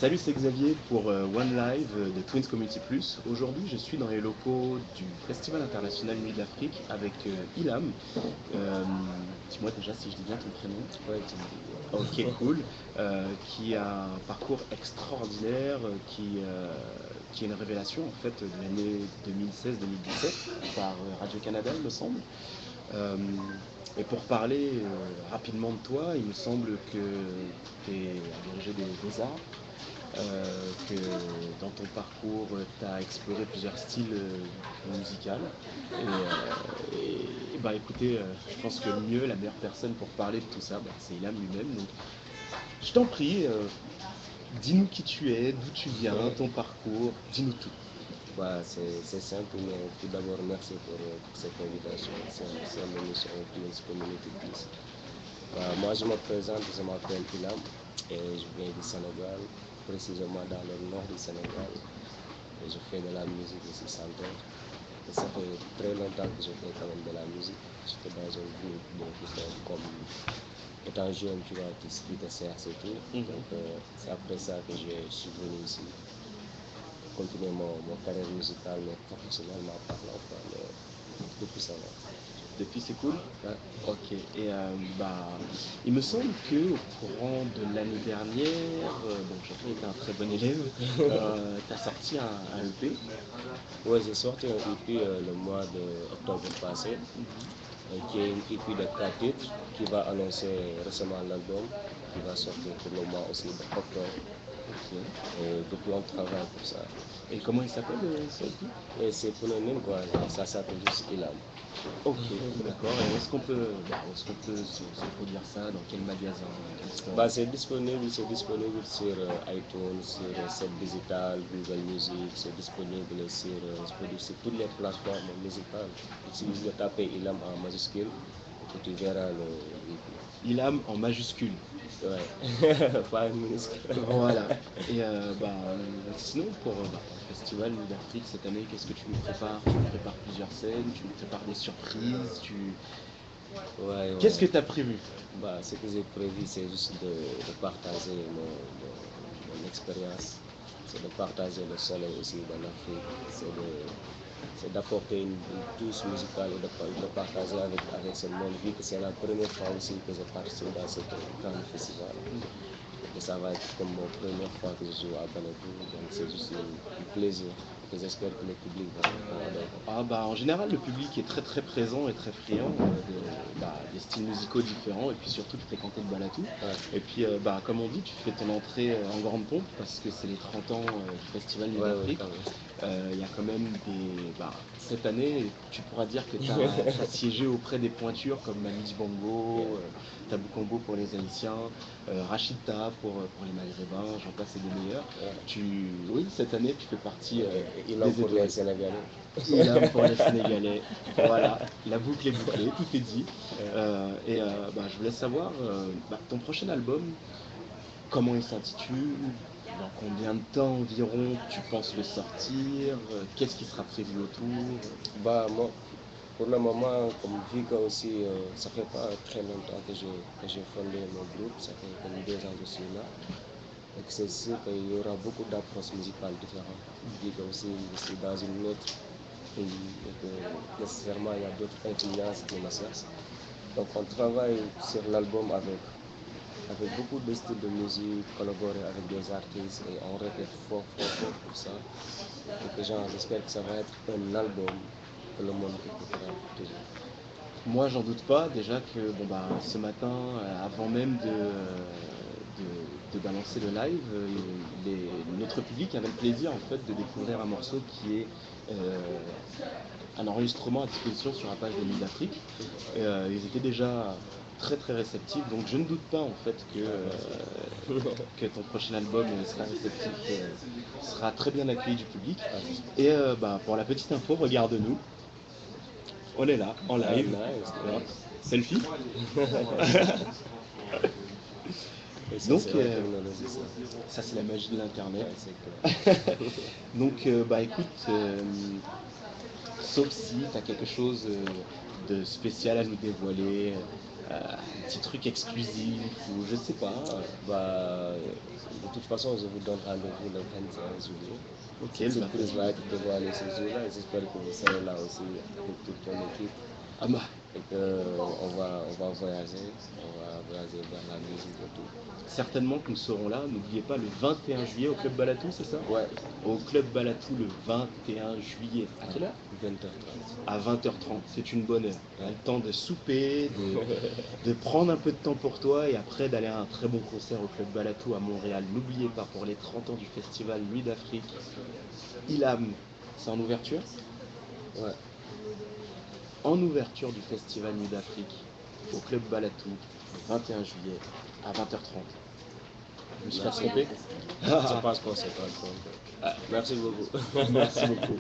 Salut, c'est Xavier pour One Live de Twins Community Plus. Aujourd'hui, je suis dans les locaux du Festival international Nuit d'Afrique avec Ilham. Euh, Dis-moi déjà si je dis bien ton prénom. Ouais, tu me dis Ok, bien. cool. Qui a un parcours extraordinaire, qui est une révélation en fait de l'année 2016-2017 par Radio-Canada, il me semble. Euh, et pour parler rapidement de toi, il me semble que tu es agrégé des beaux-arts, que dans ton parcours, tu as exploré plusieurs styles musicaux. Bah écoutez, je pense que le mieux, la meilleure personne pour parler de tout ça, bah, c'est Ilham lui-même. Donc je t'en prie, dis-nous qui tu es, d'où tu viens, ton parcours, dis-nous tout. C'est simple, mais tout d'abord, merci pour cette invitation. C'est une émission Twins Community Plus. Moi, je me présente, je m'appelle Ilham et je viens du Sénégal, précisément dans le nord du Sénégal. Et je fais de la musique, je suis chanteur. Et ça fait très longtemps que je fais quand même de la musique. J'étais dans un groupe qui sont comme étant jeune, tu vois, qui te cherche et tout. Donc, c'est après ça que je suis venu ici continuer mon carrière musicale, mais professionnellement parlant, quoi, mais depuis ça, là. Depuis, c'est cool. Ouais. Ok. Bah, il me semble que au courant de l'année dernière, bon, j'ai pas été un très bon élève, tu as sorti un EP. Ouais, j'ai sorti un EP le mois d'octobre passé, qui est une EP de 4 titres qui va annoncer récemment l'album qui va sortir pour le mois aussi d'octobre. Ok. Et depuis, on travaille pour ça. Et comment il s'appelle ce EP? Et c'est pour le name, quoi. Ça s'appelle juste Ilam. Ok, d'accord. Et où est-ce qu'on peut se produire ça? Dans quel magasin? Dans quel store? C'est disponible sur iTunes, sur Set Digital, Google Music, c'est disponible sur toutes les plateformes musicales. Il suffit de taper Ilam en majuscule et tu verras le EP. Ilham en majuscule. Ouais, pas en minuscule. Voilà. Sinon, pour le festival Nuit d'Afrique cette année, qu'est-ce que tu nous prépares? Tu nous prépares plusieurs scènes, tu nous prépares des surprises, Ouais, Qu'est-ce ouais. que tu as prévu? Ce que j'ai prévu, c'est juste de partager mon expérience. C'est de partager le soleil aussi dans l'Afrique. C'est d'apporter une touche musicale et de partager avec ce monde, vu que c'est la première fois aussi que je participe dans ce grand festival. Et ça va être comme ma première fois que je joue à Banatou, donc c'est juste un plaisir. Et j'espère que le public va adorer. Ah bah, en général, le public est très très présent et très friand des styles musicaux différents et puis surtout de fréquenter le Balatou. Ouais, Et puis, comme on dit, tu fais ton entrée en grande pompe parce que c'est les 30 ans du Festival Nuit ouais, ouais, d'Afrique. quand même. Il y a quand même cette année, tu pourras dire que tu as siégé auprès des pointures comme Manu Dibango, Yeah. Tabou Combo pour les Haïtiens, Rachid Taha pour les Maghrébins, j'en passe et des meilleurs. Ouais. Oui, cette année, tu fais partie Il en des pour les étoiles. Sénégalais. Ilham pour les Sénégalais. Voilà, la boucle est bouclée, tout est dit. Je voulais savoir, ton prochain album, comment il s'intitule? Dans combien de temps environ tu penses le sortir? Qu'est-ce qui sera prévu autour? Moi, pour le moment, comme vu que aussi, ça fait pas très longtemps que j'ai fondé mon groupe, ça fait comme 2 ans que je suis là. Donc c'est sûr qu'il y aura beaucoup d'approches musicales différentes, vu que aussi je suis dans une autre pays et que nécessairement il y a d'autres influences qui me cherchent. Donc on travaille sur l'album avec beaucoup de styles de musique, collaborer avec des artistes et on répète fort, fort, fort pour ça. Et que genre, j'espère que ça va être un album que le monde écoutera toujours. Moi, j'en doute pas. Déjà que ce matin, avant même de balancer le live, notre public avait le plaisir en fait de découvrir un morceau qui est un enregistrement à disposition sur la page de Nuit d'Afrique. Ils étaient déjà très très réceptifs, donc je ne doute pas en fait Ah, merci. que ton prochain album sera réceptif, sera très bien accueilli du public. Ah, j'espère. Pour la petite info, regarde-nous, on est là, en Ah, live. nice, Hop, nice. selfie. Et ça, Donc, c'est la technologie, ça. ça c'est la magie de l'internet. Ouais, c'est clair. Donc, écoute, sauf si tu as quelque chose de spécial à nous dévoiler, un petit truc exclusif ou je sais pas. Bah, de toute façon, je vous donne rendez-vous le 21 juillet. Ok, Cette le surprise 21. va être dévoilée ce jour-là. J'espère que vous serez là aussi avec toute ton équipe Ah bah, et qu'on va voyager. On va voyager vers la musique et tout. certainement que nous serons là. N'oubliez pas le 21 juillet au Club Balatou, c'est ça? Ouais, Au Club Balatou le 21 juillet. À quelle heure? 20h30. À 20h30. C'est une bonne heure. Tu as le temps de souper, de prendre un peu de temps pour toi et après d'aller à un très bon concert au Club Balatou à Montréal. N'oubliez pas, pour les 30 ans du festival Nuit d'Afrique, Ilam, c'est en ouverture? Ouais, En ouverture du festival Nuit d'Afrique au Club Balatou le 21 juillet à 20h30. Je me suis pas trompé? je pense qu'on s'est pas trompé. Merci beaucoup. Merci beaucoup.